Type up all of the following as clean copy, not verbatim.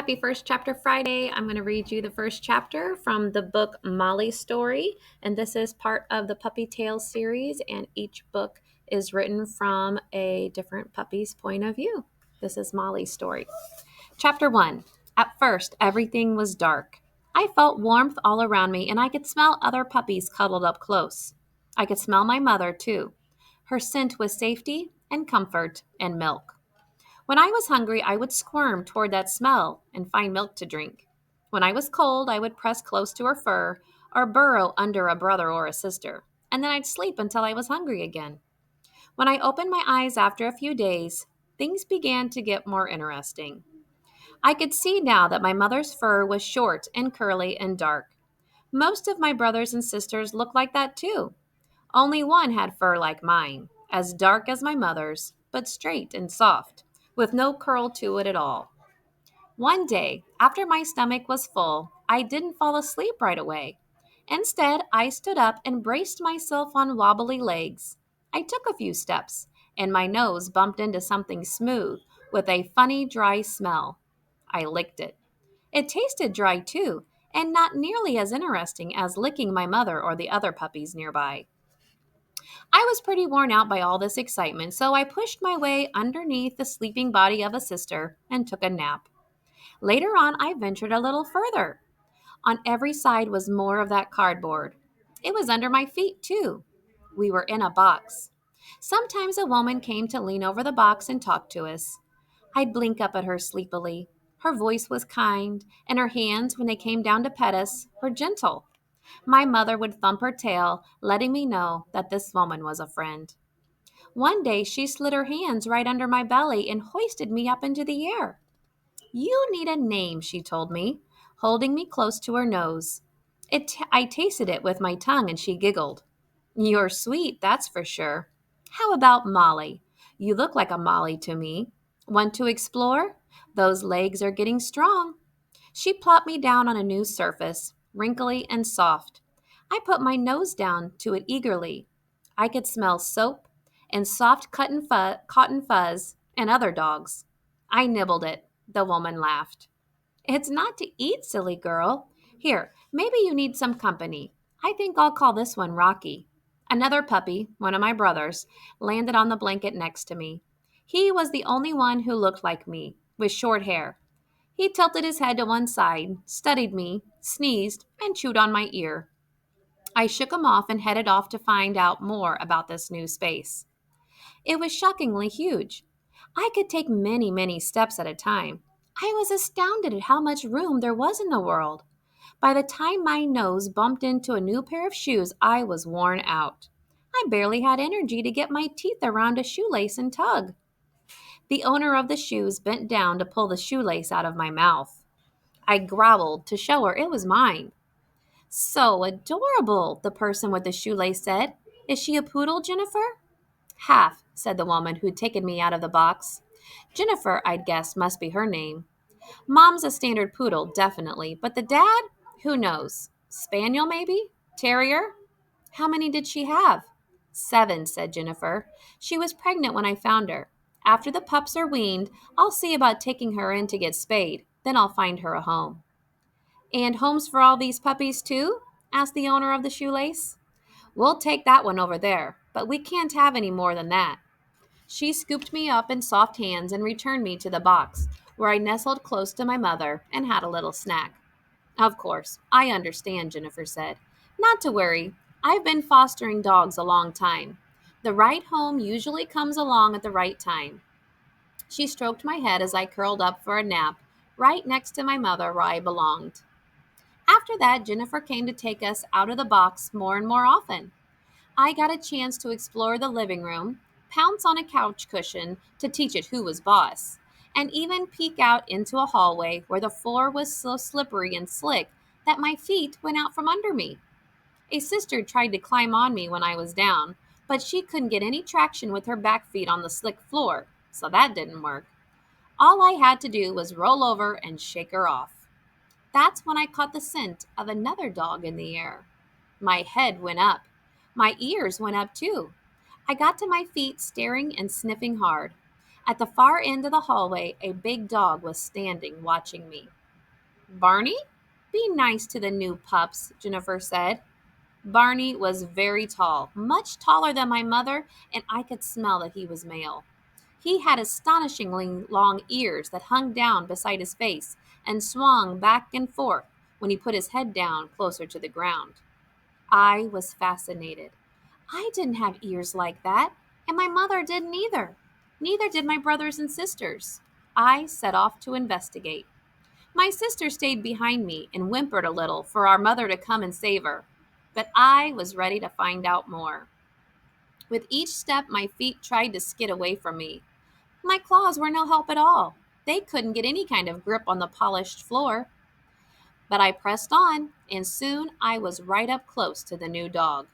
Happy First Chapter Friday. I'm going to read you the first chapter from the book Molly's Story. And this is part of the Puppy Tales series. And each book is written from a different puppy's point of view. This is Molly's story. Chapter 1. At first, everything was dark. I felt warmth all around me, and I could smell other puppies cuddled up close. I could smell my mother, too. Her scent was safety and comfort and milk. When I was hungry, I would squirm toward that smell and find milk to drink. When I was cold, I would press close to her fur or burrow under a brother or a sister, and then I'd sleep until I was hungry again. When I opened my eyes after a few days, things began to get more interesting. I could see now that my mother's fur was short and curly and dark. Most of my brothers and sisters looked like that too. Only one had fur like mine, as dark as my mother's, but straight and soft, with no curl to it at all. One day, after my stomach was full, I didn't fall asleep right away. Instead, I stood up and braced myself on wobbly legs. I took a few steps, and my nose bumped into something smooth with a funny dry smell. I licked it. It tasted dry too, and not nearly as interesting as licking my mother or the other puppies nearby. I was pretty worn out by all this excitement, so I pushed my way underneath the sleeping body of a sister and took a nap. Later on, I ventured a little further. On every side was more of that cardboard. It was under my feet, too. We were in a box. Sometimes a woman came to lean over the box and talk to us. I'd blink up at her sleepily. Her voice was kind, and her hands, when they came down to pet us, were gentle. My mother would thump her tail, letting me know that this woman was a friend. One day, she slid her hands right under my belly and hoisted me up into the air. You need a name, she told me, holding me close to her nose. I tasted it with my tongue, and she giggled. You're sweet, that's for sure. How about Molly? You look like a Molly to me. Want to explore? Those legs are getting strong. She plopped me down on a new surface, wrinkly and soft. I put my nose down to it eagerly. I could smell soap and soft cotton fuzz and other dogs. I nibbled it. The woman laughed. It's not to eat, silly girl. Here, maybe you need some company. I think I'll call this one Rocky. Another puppy, one of my brothers, landed on the blanket next to me. He was the only one who looked like me, with short hair. He tilted his head to one side, studied me, sneezed, and chewed on my ear. I shook him off and headed off to find out more about this new space. It was shockingly huge. I could take many, many steps at a time. I was astounded at how much room there was in the world. By the time my nose bumped into a new pair of shoes, I was worn out. I barely had energy to get my teeth around a shoelace and tug. The owner of the shoes bent down to pull the shoelace out of my mouth. I growled to show her it was mine. So adorable, the person with the shoelace said. Is she a poodle, Jennifer? Half, said the woman who'd taken me out of the box. Jennifer, I'd guess, must be her name. Mom's a standard poodle, definitely, but the dad? Who knows? Spaniel, maybe? Terrier? How many did she have? 7, said Jennifer. She was pregnant when I found her. After the pups are weaned, I'll see about taking her in to get spayed. Then I'll find her a home. And homes for all these puppies, too? Asked the owner of the shoelace. We'll take that one over there, but we can't have any more than that. She scooped me up in soft hands and returned me to the box, where I nestled close to my mother and had a little snack. Of course, I understand, Jennifer said. Not to worry. I've been fostering dogs a long time. The right home usually comes along at the right time. She stroked my head as I curled up for a nap, right next to my mother where I belonged. After that, Jennifer came to take us out of the box more and more often. I got a chance to explore the living room, pounce on a couch cushion to teach it who was boss, and even peek out into a hallway where the floor was so slippery and slick that my feet went out from under me. A sister tried to climb on me when I was down, but she couldn't get any traction with her back feet on the slick floor, so that didn't work. All I had to do was roll over and shake her off. That's when I caught the scent of another dog in the air. My head went up. My ears went up too. I got to my feet staring and sniffing hard. At the far end of the hallway, a big dog was standing watching me. Barney, be nice to the new pups, Jennifer said. Barney was very tall, much taller than my mother, and I could smell that he was male. He had astonishingly long ears that hung down beside his face and swung back and forth when he put his head down closer to the ground. I was fascinated. I didn't have ears like that, and my mother didn't either. Neither did my brothers and sisters. I set off to investigate. My sister stayed behind me and whimpered a little for our mother to come and save her. But I was ready to find out more. With each step, my feet tried to skid away from me. My claws were no help at all. They couldn't get any kind of grip on the polished floor. But I pressed on, and soon I was right up close to the new dog.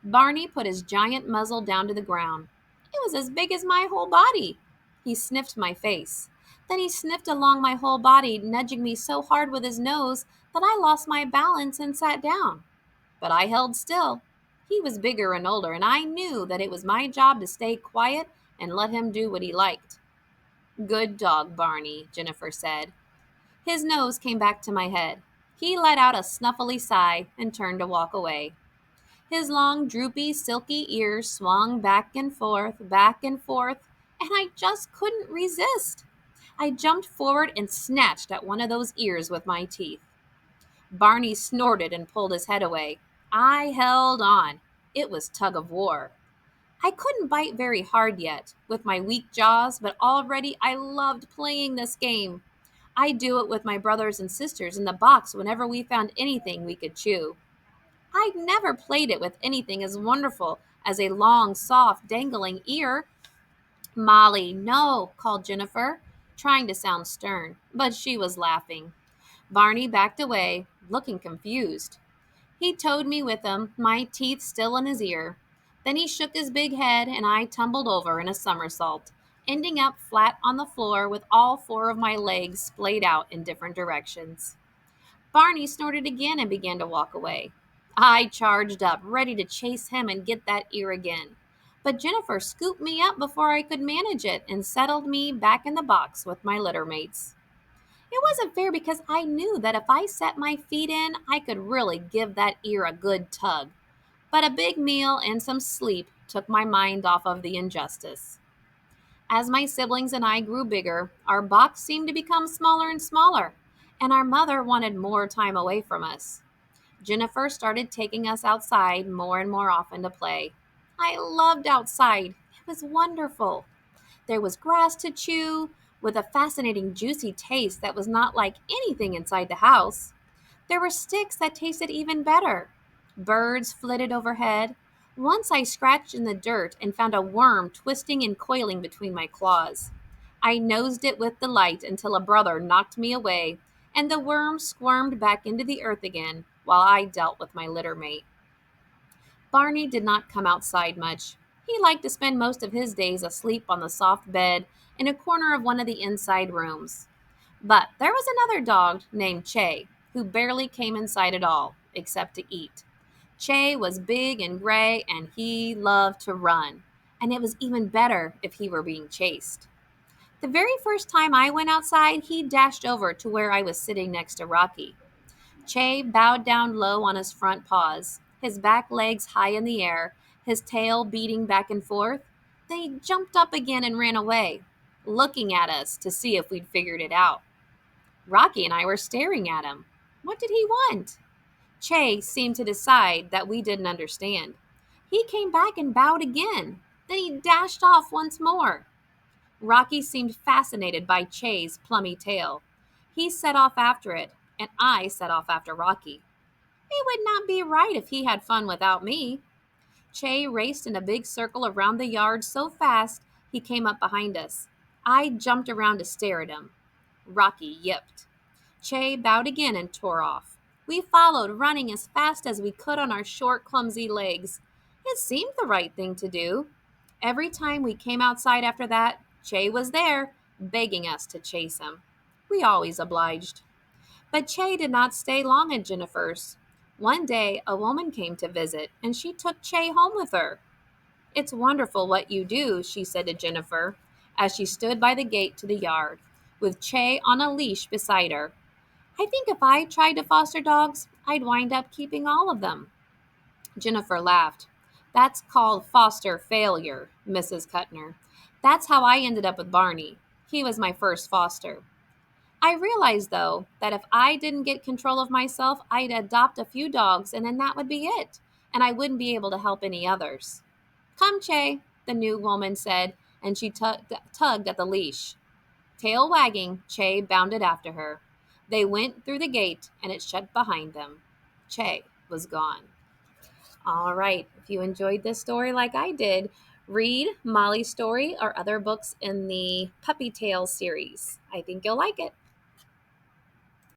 Barney put his giant muzzle down to the ground. It was as big as my whole body. He sniffed my face. Then he sniffed along my whole body, nudging me so hard with his nose that I lost my balance and sat down. But I held still. He was bigger and older, and I knew that it was my job to stay quiet and let him do what he liked. Good dog, Barney, Jennifer said. His nose came back to my head. He let out a snuffly sigh and turned to walk away. His long, droopy, silky ears swung back and forth, and I just couldn't resist. I jumped forward and snatched at one of those ears with my teeth. Barney snorted and pulled his head away. I held on. It was tug of war. I couldn't bite very hard yet with my weak jaws, but already I loved playing this game. I'd do it with my brothers and sisters in the box whenever we found anything we could chew. I'd never played it with anything as wonderful as a long, soft, dangling ear. Molly, no, called Jennifer, trying to sound stern, but she was laughing. Barney backed away, looking confused. He towed me with him, my teeth still in his ear. Then he shook his big head, and I tumbled over in a somersault, ending up flat on the floor with all four of my legs splayed out in different directions. Barney snorted again and began to walk away. I charged up, ready to chase him and get that ear again. But Jennifer scooped me up before I could manage it and settled me back in the box with my litter mates. It wasn't fair because I knew that if I set my feet in, I could really give that ear a good tug. But a big meal and some sleep took my mind off of the injustice. As my siblings and I grew bigger, our box seemed to become smaller and smaller, and our mother wanted more time away from us. Jennifer started taking us outside more and more often to play. I loved outside. It was wonderful. There was grass to chew, with a fascinating juicy taste that was not like anything inside the house. There were sticks that tasted even better. Birds flitted overhead. Once I scratched in the dirt and found a worm twisting and coiling between my claws. I nosed it with delight until a brother knocked me away, and the worm squirmed back into the earth again while I dealt with my litter mate. Barney did not come outside much. He liked to spend most of his days asleep on the soft bed in a corner of one of the inside rooms. But there was another dog named Che, who barely came inside at all, except to eat. Che was big and gray, and he loved to run. And it was even better if he were being chased. The very first time I went outside, he dashed over to where I was sitting next to Rocky. Che bowed down low on his front paws, his back legs high in the air, his tail beating back and forth. Then he jumped up again and ran away, looking at us to see if we'd figured it out. Rocky and I were staring at him. What did he want? Che seemed to decide that we didn't understand. He came back and bowed again. Then he dashed off once more. Rocky seemed fascinated by Che's plummy tail. He set off after it, and I set off after Rocky. It would not be right if he had fun without me. Che raced in a big circle around the yard so fast he came up behind us. I jumped around to stare at him. Rocky yipped. Che bowed again and tore off. We followed, running as fast as we could on our short, clumsy legs. It seemed the right thing to do. Every time we came outside after that, Che was there, begging us to chase him. We always obliged. But Che did not stay long at Jennifer's. One day, a woman came to visit, and she took Che home with her. It's wonderful what you do, she said to Jennifer, as she stood by the gate to the yard, with Che on a leash beside her. "I think if I tried to foster dogs, I'd wind up keeping all of them." Jennifer laughed. "That's called foster failure, Mrs. Kuttner. That's how I ended up with Barney. He was my first foster. I realized, though, that if I didn't get control of myself, I'd adopt a few dogs and then that would be it, and I wouldn't be able to help any others." "Come, Che," the new woman said, and she tugged at the leash. Tail wagging, Che bounded after her. They went through the gate, and it shut behind them. Che was gone. All right, if you enjoyed this story like I did, read Molly's story or other books in the Puppy Tales series. I think you'll like it.